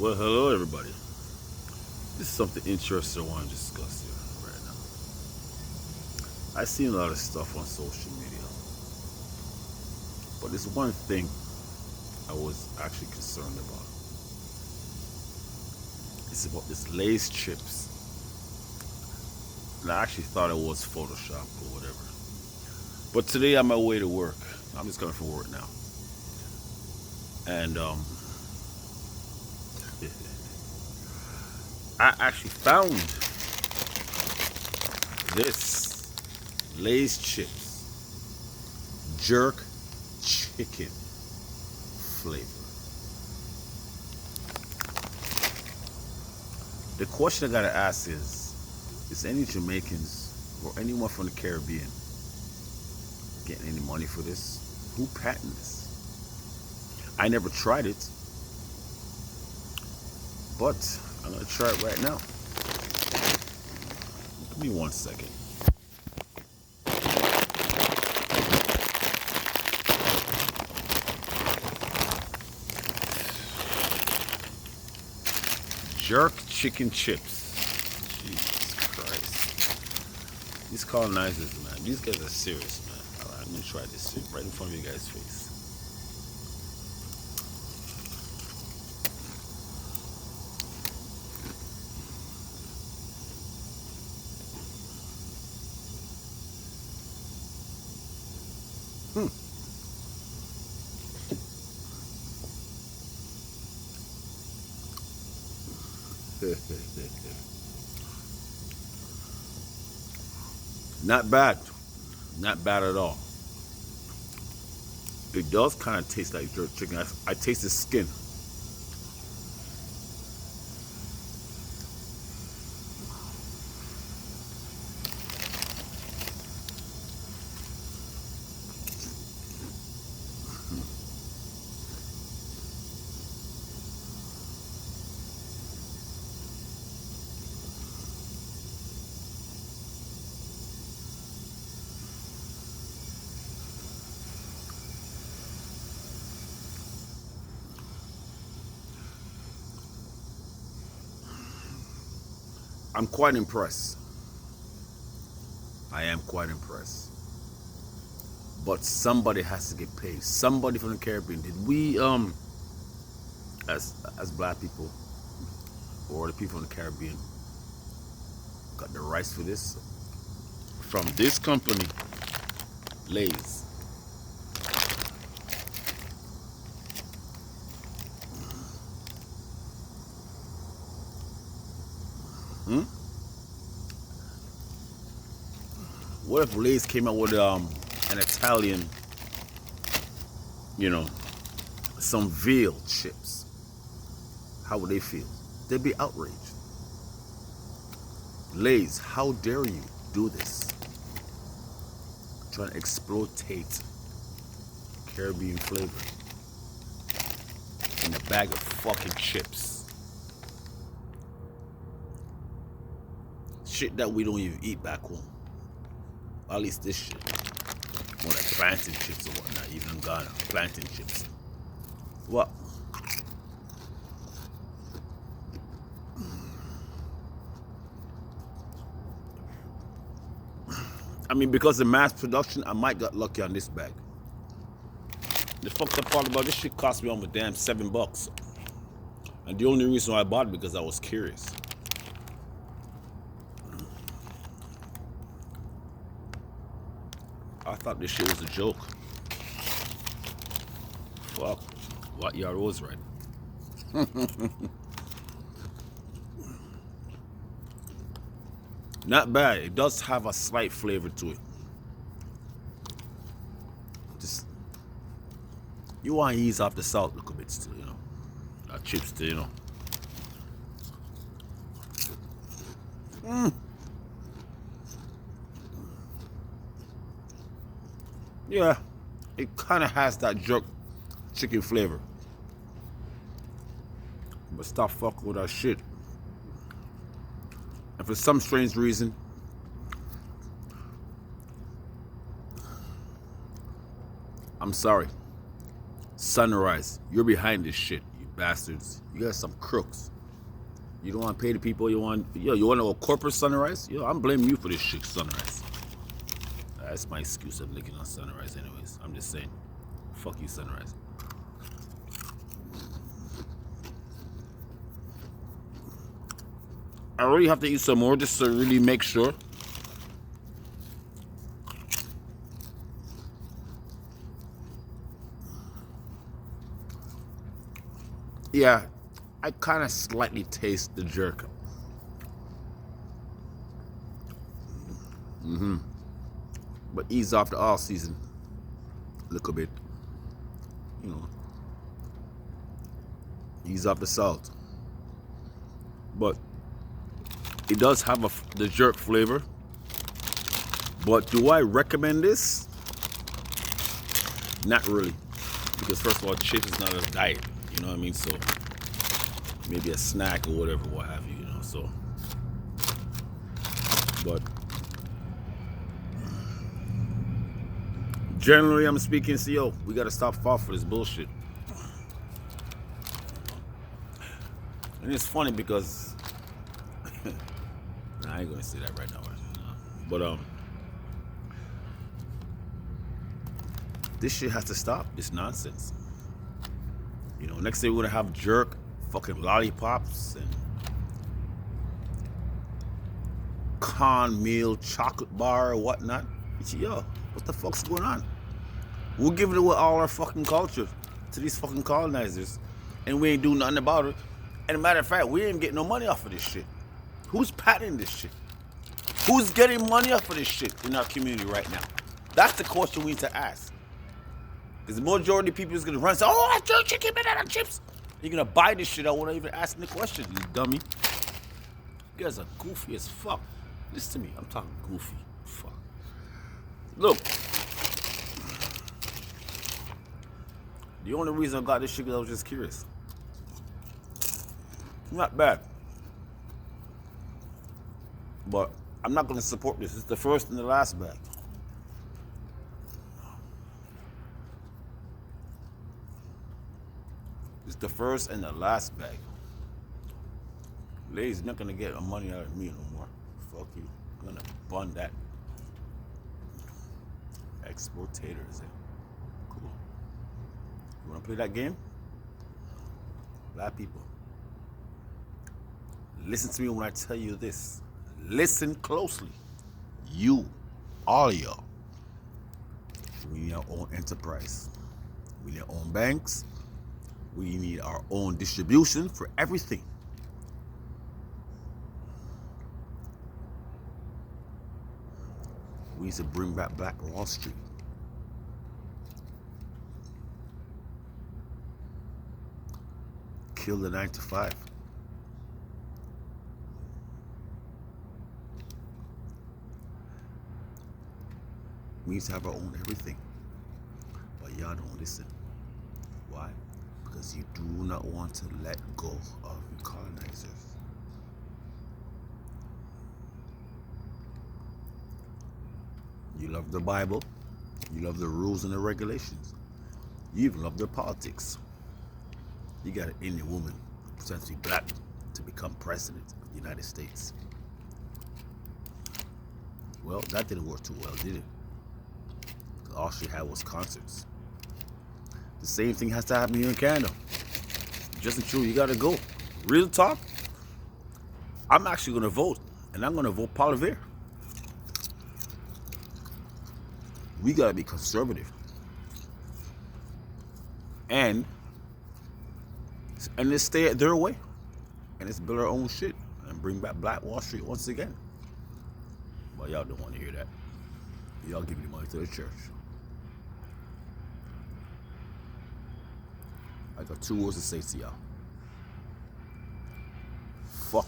Well, hello everybody. This is something interesting I want to discuss here right now. I seen a lot of stuff on social media, but there's one thing I was actually concerned about. It's about this Lay's chips. And I actually thought it was Photoshop or whatever. But today on my way to work, I'm just coming from work now, and I actually found this Lay's chips jerk chicken flavor. The question I gotta ask is any Jamaicans or anyone from the Caribbean getting any money for this? Who patented this? I never tried it, but I'm gonna try it right now. Give me 1 second. Jerk chicken chips. Jesus Christ. These colonizers, man. These guys are serious, man. Alright, I'm gonna try this right in front of you guys' face. Hmm. Not bad. Not bad at all. It does kind of taste like jerk chicken. I taste the skin. I'm quite impressed. I am quite impressed. But somebody has to get paid. Somebody from the Caribbean. Did we as black people or the people in the Caribbean got the rights for this? From this company, Lay's. Hmm? What if Lay's came out with an Italian, you know, some veal chips? How would they feel? They'd be outraged. Lay's, how dare you do this? Trying to exploitate Caribbean flavor in a bag of fucking chips. Shit that we don't even eat back home. At least this shit. More like plantain chips or whatnot, even in Ghana. Plantain chips. What? I mean, because of mass production, I might got lucky on this bag. The fucked up part about this shit cost me almost damn $7. And the only reason why I bought it because I was curious. I thought this shit was a joke. Fuck. What y'all was right. Not bad. It does have a slight flavor to it. Just you want to ease off the salt a little bit still, you know. Chips still, you know. Yeah, it kind of has that jerk chicken flavor. But stop fucking with that shit. And for some strange reason, I'm sorry. Sunrise, you're behind this shit, you bastards. You guys some crooks. You don't want to pay the people. You want to go corporate Sunrise? I'm blaming you for this shit, Sunrise. That's my excuse of licking on Sunrise anyways. I'm just saying. Fuck you, Sunrise. I really have to eat some more just to really make sure. Yeah, I kind of slightly taste the jerk. But ease off the all season a little bit. Ease off the salt. But it does have the jerk flavor. But do I recommend this? Not really. Because first of all, chips is not a diet. You know what I mean? So maybe a snack or whatever, what have you, so. But generally, I'm speaking, yo, we got to stop falling for this bullshit. And it's funny because I ain't gonna say that right now. But this shit has to stop. This nonsense. Next thing we're gonna have jerk, fucking lollipops, and cornmeal chocolate bar or whatnot. Yo, what the fuck's going on? We're giving away all our fucking culture to these fucking colonizers, and we ain't doing nothing about it. And a matter of fact, we ain't getting no money off of this shit. Who's patenting this shit? Who's getting money off of this shit in our community right now? That's the question we need to ask. Because the majority of people is going to run and say, oh, I jerk chicken banana chips. You're going to buy this shit. I won't even ask the question, you dummy. You guys are goofy as fuck. Listen to me. I'm talking goofy. Fuck. Look. The only reason I got this shit is I was just curious. Not bad. But I'm not going to support this. It's the first and the last bag. It's the first and the last bag. Ladies, you're not going to get money out of me no more. Fuck you. I'm going to bun that. Exportators. Cool. You want to play that game? Black people. Listen to me when I tell you this. Listen closely. You, all of y'all. We need our own enterprise. We need our own banks. We need our own distribution for everything. We need to bring back Black Wall Street. Kill the 9 to 5. We need to have our own everything. But y'all don't listen. Why? Because you do not want to let go of the colonizers. You love the Bible. You love the rules and the regulations. You even love their politics. You got an Indian woman, potentially black, to become president of the United States. Well, that didn't work too well, did it? All she had was concerts. The same thing has to happen here in Canada. Justin Trudeau, you gotta go. Real talk, I'm actually gonna vote, and I'm gonna vote Paul Revere. We gotta be conservative. And let's stay their way. And let's build our own shit and bring back Black Wall Street once again. But y'all don't want to hear that. Y'all give the money to the church. I got 2 words to say to y'all. Fuck